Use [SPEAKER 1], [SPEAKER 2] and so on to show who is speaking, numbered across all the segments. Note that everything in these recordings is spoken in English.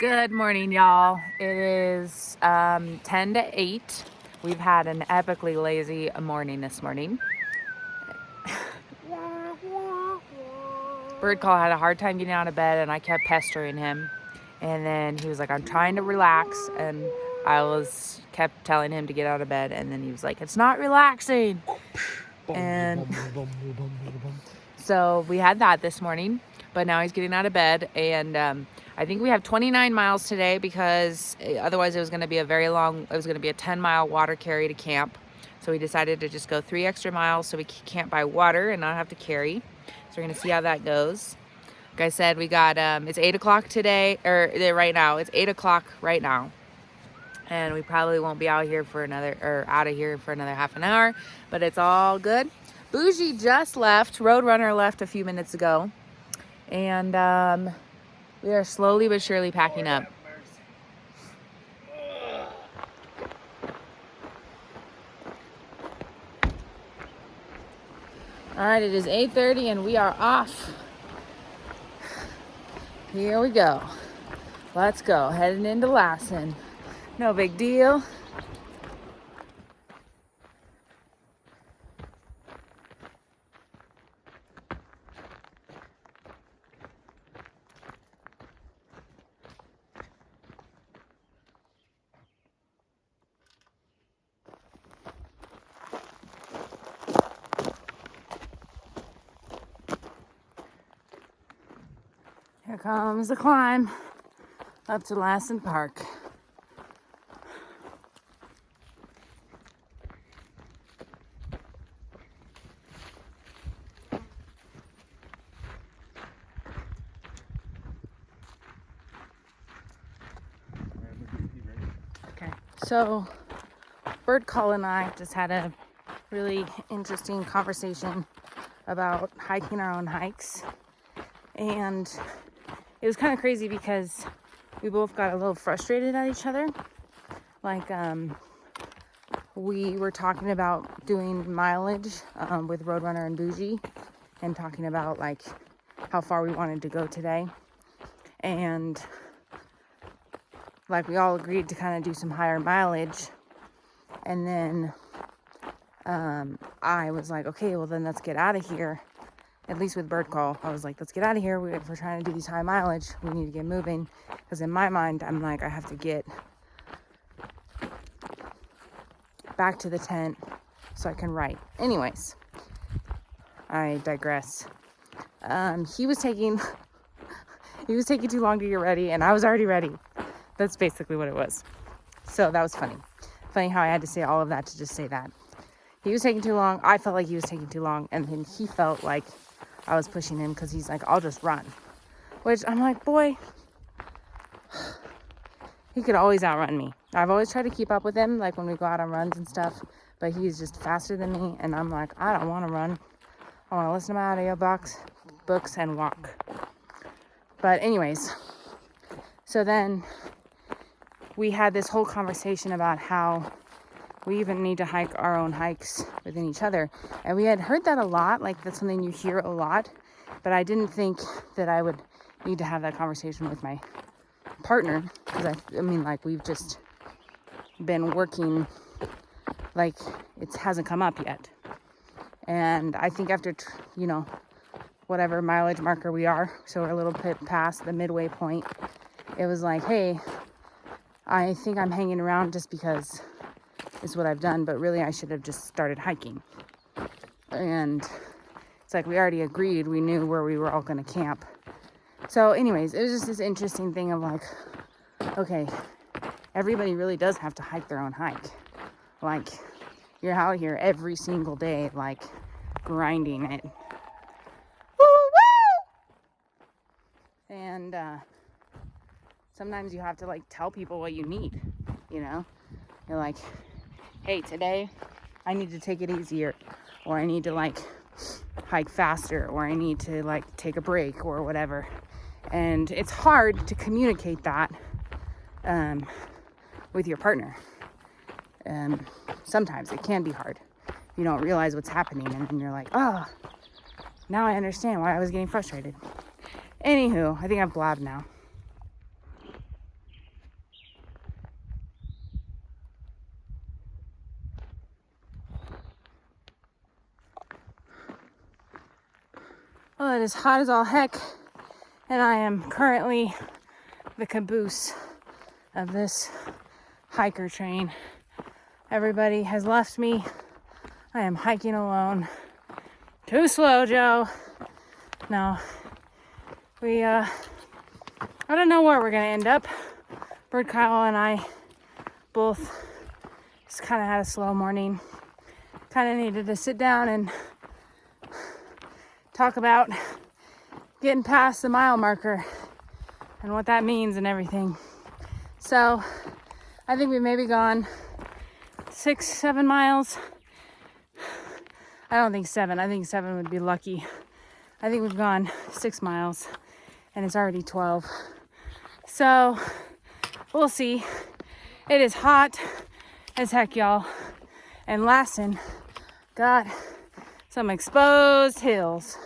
[SPEAKER 1] Good morning, y'all. It is 10 to 8. We've had an epically lazy morning this morning. Bird Call had a hard time getting out of bed, and I kept pestering him. And then he was like, I'm trying to relax. And I kept telling him to get out of bed. And then he was like, it's not relaxing. And so we had that this morning. But now he's getting out of bed, and I think we have 29 miles today because otherwise it was going to be a 10-mile water carry to camp. So we decided to just go 3 extra miles so we can camp by water and not have to carry. So we're going to see how that goes. Like I said, we got, it's 8 o'clock today, right now. It's 8 o'clock right now. And we probably won't be out of here for another half an hour, but it's all good. Bougie just left. Roadrunner left a few minutes ago. And we are slowly but surely packing up. All right, it is 8:30 and we are off. Here we go. Let's go. Heading into Lassen. No big deal. Here comes the climb up to Lassen Park. Okay, so Bird Call and I just had a really interesting conversation about hiking our own hikes. And it was kind of crazy because we both got a little frustrated at each other. Like, we were talking about doing mileage with Roadrunner and Bougie and talking about like how far we wanted to go today. And like we all agreed to kind of do some higher mileage. And then I was like, okay, well then let's get out of here. At least with Bird Call, I was like, let's get out of here. If we're trying to do these high mileage, we need to get moving. Because in my mind, I'm like, I have to get back to the tent so I can write. Anyways, I digress. He was taking too long to get ready, and I was already ready. That's basically what it was. So that was funny. Funny how I had to say all of that to just say that. He was taking too long. I felt like he was taking too long, and then he felt like I was pushing him because he's like, I'll just run. Which I'm like, boy, he could always outrun me. I've always tried to keep up with him, like when we go out on runs and stuff, but he's just faster than me, and I'm like, I don't want to run. I want to listen to my audio books and walk. But anyways, so then we had this whole conversation about how we even need to hike our own hikes within each other. And we had heard that a lot, like that's something you hear a lot, but I didn't think that I would need to have that conversation with my partner, because I mean, like we've just been working, like it hasn't come up yet. And I think after, whatever mileage marker we are, so we're a little bit past the midway point, it was like, hey, I think I'm hanging around just because it's what I've done, but really I should have just started hiking. And it's like we already agreed, we knew where we were all going to camp. So anyways, it was just this interesting thing of like, okay, everybody really does have to hike their own hike. Like, you're out here every single day, like, grinding it. Woo-woo! And sometimes you have to, like, tell people what you need, You're like, hey, today I need to take it easier, or I need to, like, hike faster, or I need to, like, take a break, or whatever. And it's hard to communicate that with your partner. Sometimes it can be hard. You don't realize what's happening, and then you're like, oh, now I understand why I was getting frustrated. Anywho, I think I've blabbed now. Well, it is hot as all heck, and I am currently the caboose of this hiker train. Everybody has left me. I am hiking alone. Too slow, Joe. No. I don't know where we're gonna end up. Bird Kyle and I both just kind of had a slow morning. Kind of needed to sit down and talk about getting past the mile marker and what that means and everything. So I think we maybe gone 6-7 miles. I don't think 7. I think 7 would be lucky. I think we've gone 6 miles and it's already 12. So we'll see. It is hot as heck, y'all. And Lassen got some exposed hills.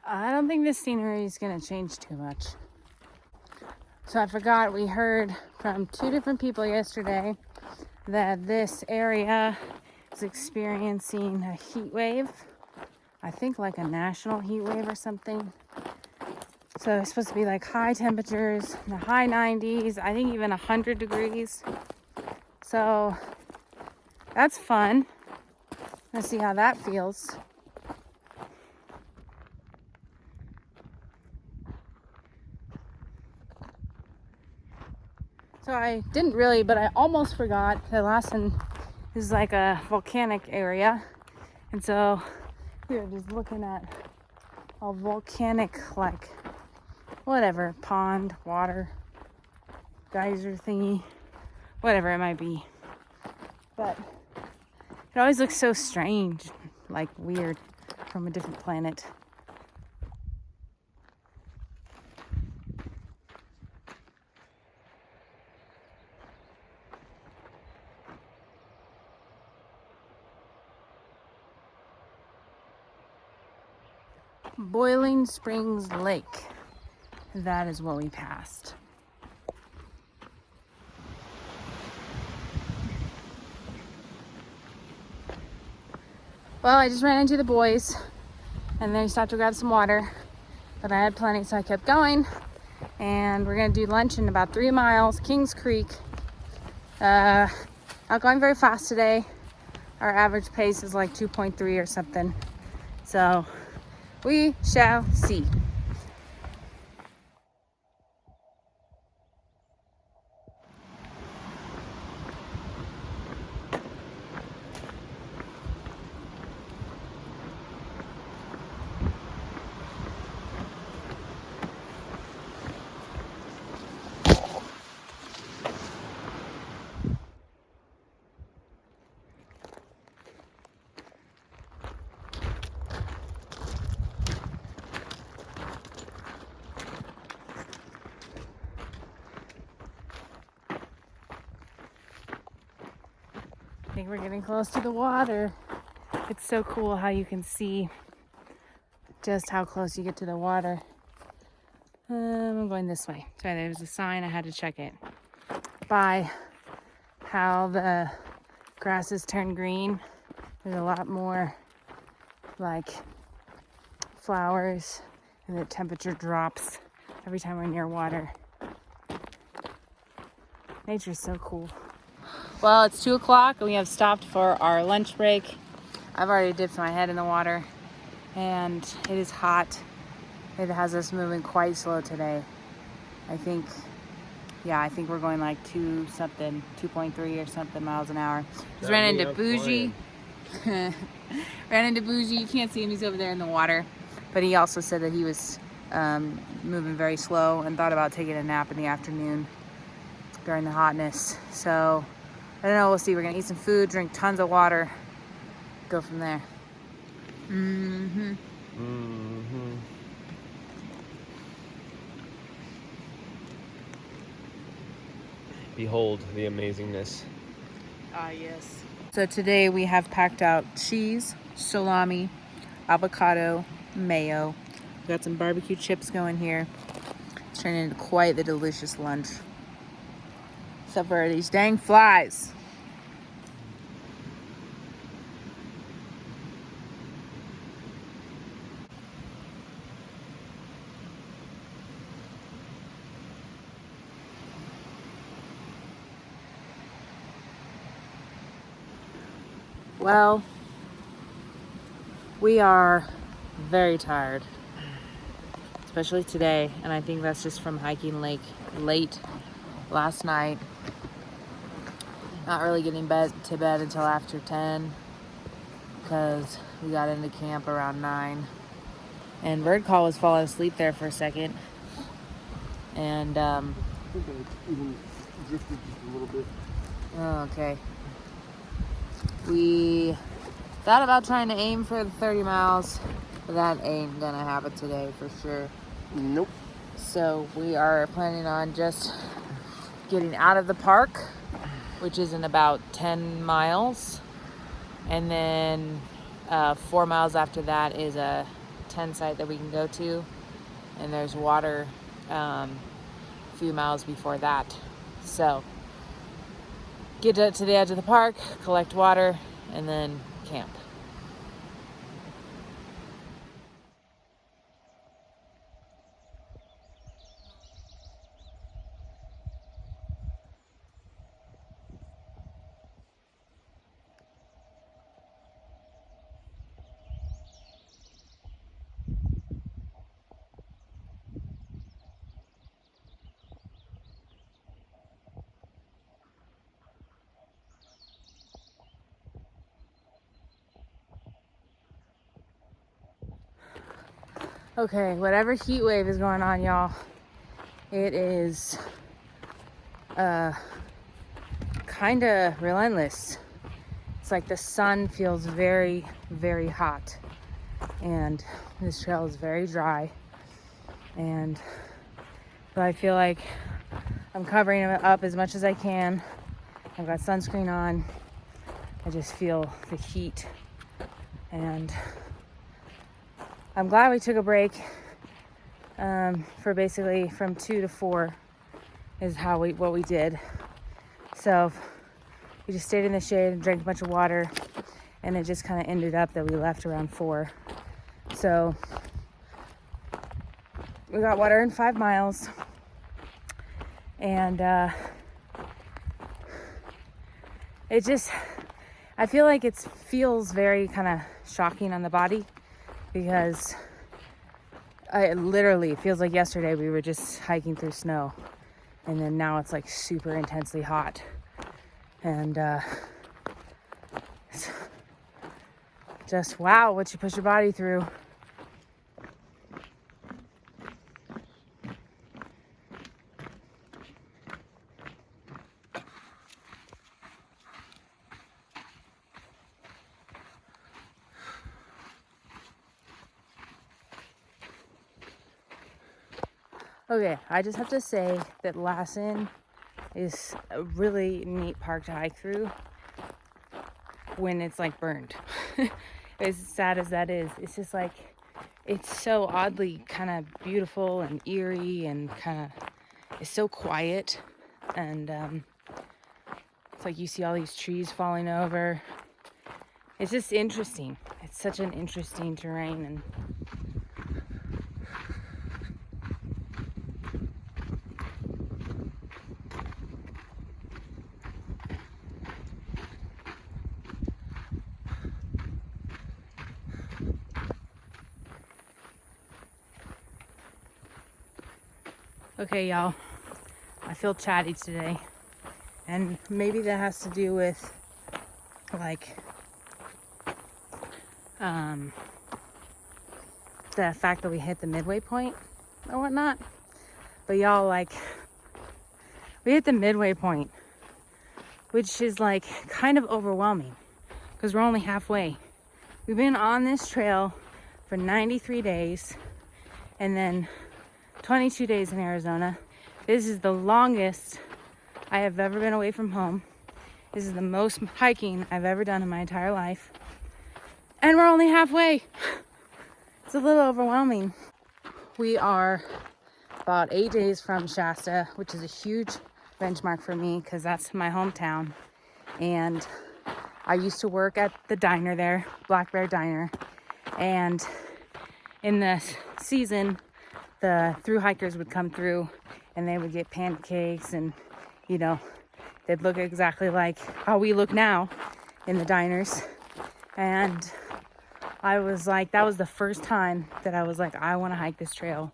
[SPEAKER 1] I don't think this scenery is gonna change too much. So I forgot, we heard from 2 different people yesterday that this area is experiencing a heat wave. I think like a national heat wave or something. So it's supposed to be like high temperatures, in the high 90s, I think even 100 degrees. So that's fun. Let's see how that feels. So I didn't really, but I almost forgot that Lassen is like a volcanic area. And so we were just looking at a volcanic, like, whatever, pond, water, geyser thingy, whatever it might be. But it always looks so strange, like weird, from a different planet. Boiling Springs Lake. That is what we passed. Well, I just ran into the boys and they stopped to grab some water, but I had plenty, so I kept going. And we're gonna do lunch in about 3 miles, Kings Creek. Not going very fast today. Our average pace is like 2.3 or something. So we shall see. I think we're getting close to the water. It's so cool how you can see just how close you get to the water. I'm going this way. Sorry, there was a sign, I had to check it. By how the grasses turn green, there's a lot more like flowers, and the temperature drops every time we're near water. Nature's so cool. Well, it's 2 o'clock and we have stopped for our lunch break. I've already dipped my head in the water and it is hot. It has us moving quite slow today. I think we're going like 2.3 or something miles an hour. Just ran into Bougie. Ran into Bougie. You can't see him, he's over there in the water. But he also said that he was moving very slow and thought about taking a nap in the afternoon during the hotness. So I don't know, we'll see. We're gonna eat some food, drink tons of water, go from there.
[SPEAKER 2] Behold the amazingness.
[SPEAKER 1] Ah, yes. So today we have packed out cheese, salami, avocado, mayo. We got some barbecue chips going here. It's turning into quite the delicious lunch. Except for these dang flies. Well, we are very tired, especially today, and I think that's just from hiking late last night. Not really getting to bed until after 10 because we got into camp around 9. And Bird Call was falling asleep there for a second. And
[SPEAKER 3] I think I even drifted just a little bit.
[SPEAKER 1] oh, okay. We thought about trying to aim for the 30 miles, but that ain't gonna happen today for sure.
[SPEAKER 3] Nope.
[SPEAKER 1] So we are planning on just getting out of the park, which is in about 10 miles. And then 4 miles after that is a tent site that we can go to. And there's water a few miles before that. So get to the edge of the park, collect water, and then camp. Okay, whatever heat wave is going on, y'all, it is kind of relentless. It's like the sun feels very, very hot, and this trail is very dry, and but I feel like I'm covering it up as much as I can. I've got sunscreen on. I just feel the heat, and I'm glad we took a break for basically from 2 to 4 is what we did. So we just stayed in the shade and drank a bunch of water, and it just kind of ended up that we left around 4. So we got water in 5 miles, and I feel like it feels very kind of shocking on the body, because it literally feels like yesterday we were just hiking through snow, and then now it's like super intensely hot, and it's just wow what you push your body through. Okay, I just have to say that Lassen is a really neat park to hike through when it's like burned. As sad as that is, it's just like, it's so oddly kind of beautiful and eerie, and kind of, it's so quiet, and it's like you see all these trees falling over. It's just interesting. It's such an interesting terrain, and okay, y'all, I feel chatty today, and maybe that has to do with like the fact that we hit the midway point or whatnot. But y'all, like, we hit the midway point, which is like kind of overwhelming because we're only halfway. We've been on this trail for 93 days and then 22 days in Arizona. This is the longest I have ever been away from home. This is the most hiking I've ever done in my entire life. And we're only halfway. It's a little overwhelming. We are about 8 days from Shasta, which is a huge benchmark for me because that's my hometown. And I used to work at the diner there, Black Bear Diner. And in the season, the through hikers would come through and they would get pancakes, and you know, they'd look exactly like how we look now in the diners. And I was like, that was the first time that I was like, I want to hike this trail.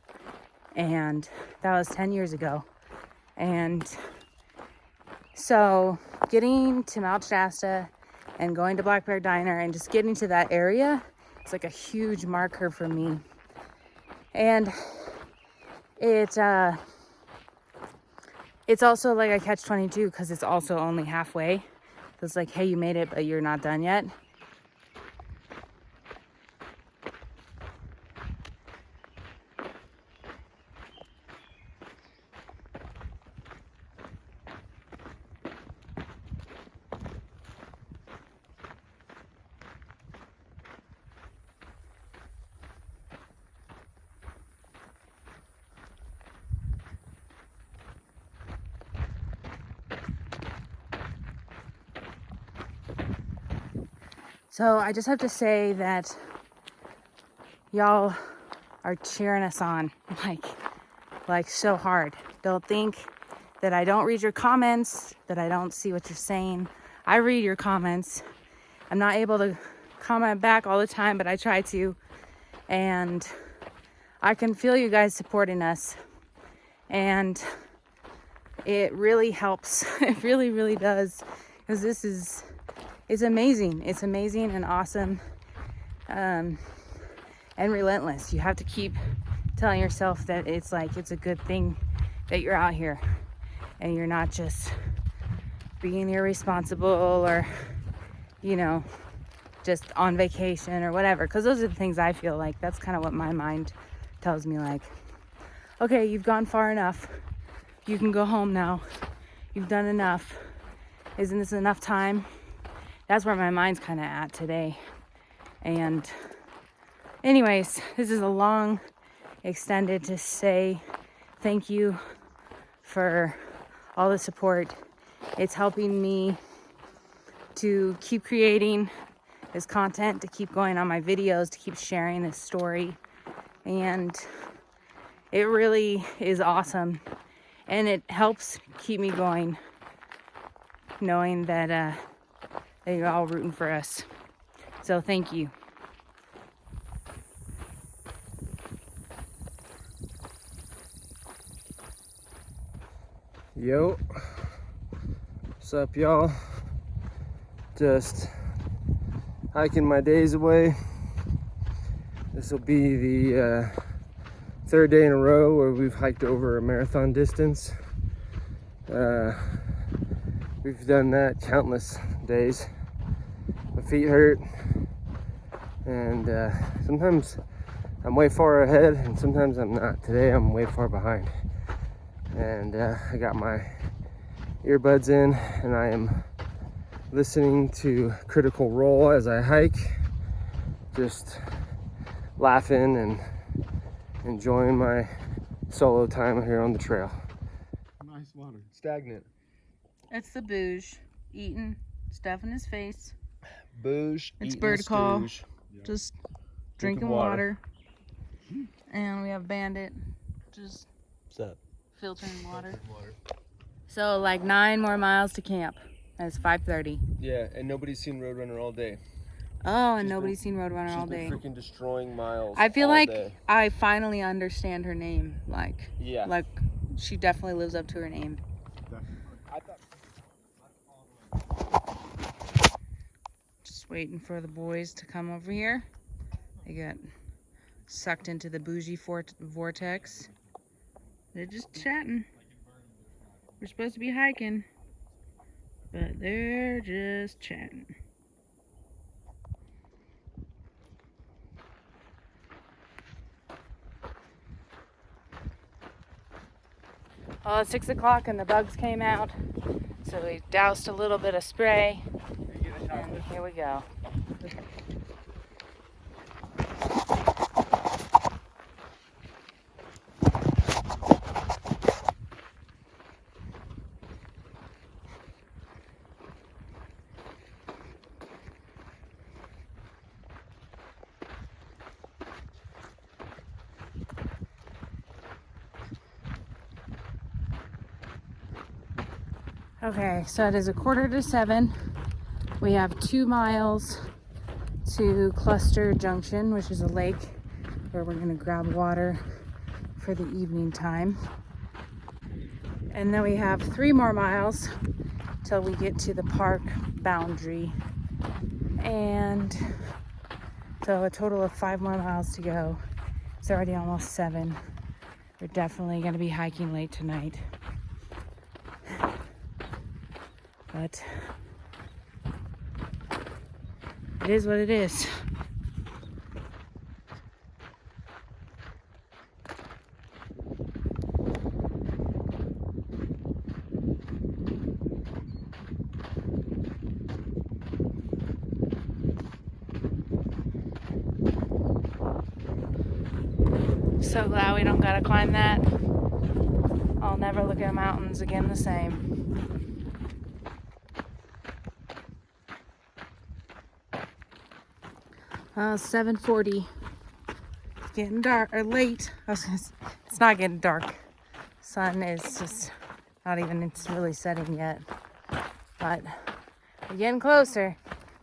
[SPEAKER 1] And that was 10 years ago. And so getting to Mount Shasta and going to Black Bear Diner and just getting to that area, it's like a huge marker for me. And it's also like a catch-22 because it's also only halfway. So it's like, hey, you made it, but you're not done yet. So I just have to say that y'all are cheering us on like so hard. Don't think that I don't read your comments, that I don't see what you're saying. I read your comments. I'm not able to comment back all the time, but I try to. And I can feel you guys supporting us. And it really helps. It really, really does. Because it's amazing. It's amazing and awesome. And relentless. You have to keep telling yourself that it's a good thing that you're out here and you're not just being irresponsible or, just on vacation or whatever. Because those are the things I feel like. That's kind of what my mind tells me, like, okay, you've gone far enough. You can go home now. You've done enough. Isn't this enough time? That's where my mind's kind of at today. And anyways, this is a long extended to say thank you for all the support. It's helping me to keep creating this content, to keep going on my videos, to keep sharing this story. And it really is awesome. And it helps keep me going, knowing that you're all rooting for us. So thank you.
[SPEAKER 2] Yo, what's up, y'all? Just hiking my days away. This will be the third day in a row where we've hiked over a marathon distance. We've done that countless days. My feet hurt, and sometimes I'm way far ahead and sometimes I'm not. Today I'm way far behind. And I got my earbuds in and I am listening to Critical Role as I hike, just laughing and enjoying my solo time here on the trail.
[SPEAKER 3] Nice water.
[SPEAKER 2] Stagnant.
[SPEAKER 1] It's the booge eating stuff in his face.
[SPEAKER 2] Booge.
[SPEAKER 1] It's bird call. Just drinking water. And we have Bandit just
[SPEAKER 2] What's up?
[SPEAKER 1] filtering water. So like 9 more miles to camp. And it's 5:30.
[SPEAKER 2] Yeah, and nobody's seen Roadrunner all day.
[SPEAKER 1] Oh, and nobody's seen Roadrunner all day.
[SPEAKER 2] She's been freaking destroying miles.
[SPEAKER 1] I feel
[SPEAKER 2] all
[SPEAKER 1] like
[SPEAKER 2] day.
[SPEAKER 1] I finally understand her name. Like,
[SPEAKER 2] Yeah.
[SPEAKER 1] like she definitely lives up to her name. Just waiting for the boys to come over here. They got sucked into the bougie vortex. They're just chatting. We're supposed to be hiking, but they're just chatting. Well, it's 6 o'clock and the bugs came out, so we doused a little bit of spray, and here we go. Okay, so it is 6:45. We have 2 miles to Cluster Junction, which is a lake where we're gonna grab water for the evening time. And then we have 3 more miles till we get to the park boundary. And so a total of 5 more miles to go. It's already almost 7. We're definitely gonna be hiking late tonight. But it is what it is. So glad we don't gotta climb that. I'll never look at mountains again the same. 7:40. It's getting dark or late. It's not getting dark. Sun is just not even, it's really setting yet. But we're getting closer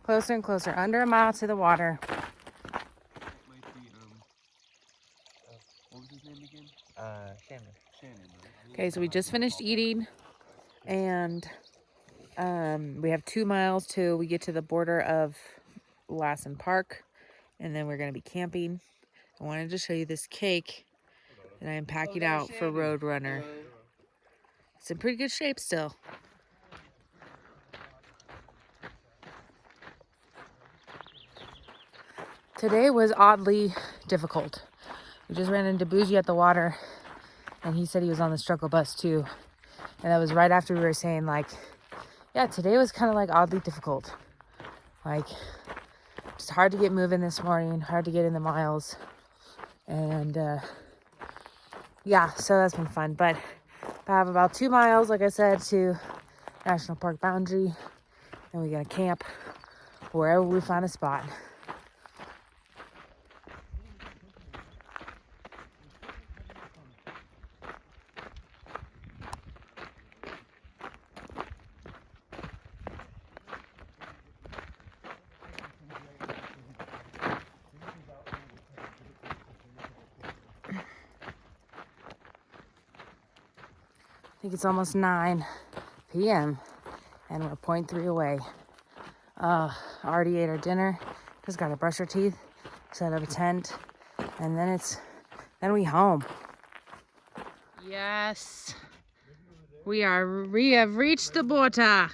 [SPEAKER 1] and closer. Under a mile to the water.
[SPEAKER 3] What was his name again?
[SPEAKER 2] Shannon.
[SPEAKER 1] Okay, so we just finished eating, and we have 2 miles till we get to the border of Lassen Park, and then we're going to be camping. I wanted to show you this cake that I am packing out for Roadrunner. It's in pretty good shape still. Today was oddly difficult. We just ran into Bougie at the water, and he said he was on the struggle bus too. And that was right after we were saying, like, yeah, today was kind of like oddly difficult. Like, just hard to get moving this morning, hard to get in the miles. And yeah, so that's been fun. But I have about 2 miles, like I said, to National Park boundary. And we gotta camp wherever we find a spot. I think it's almost 9 p.m. and we're 0.3 away. Already ate our dinner. Just gotta brush our teeth, set up a tent, and then we home. Yes, we have reached the border.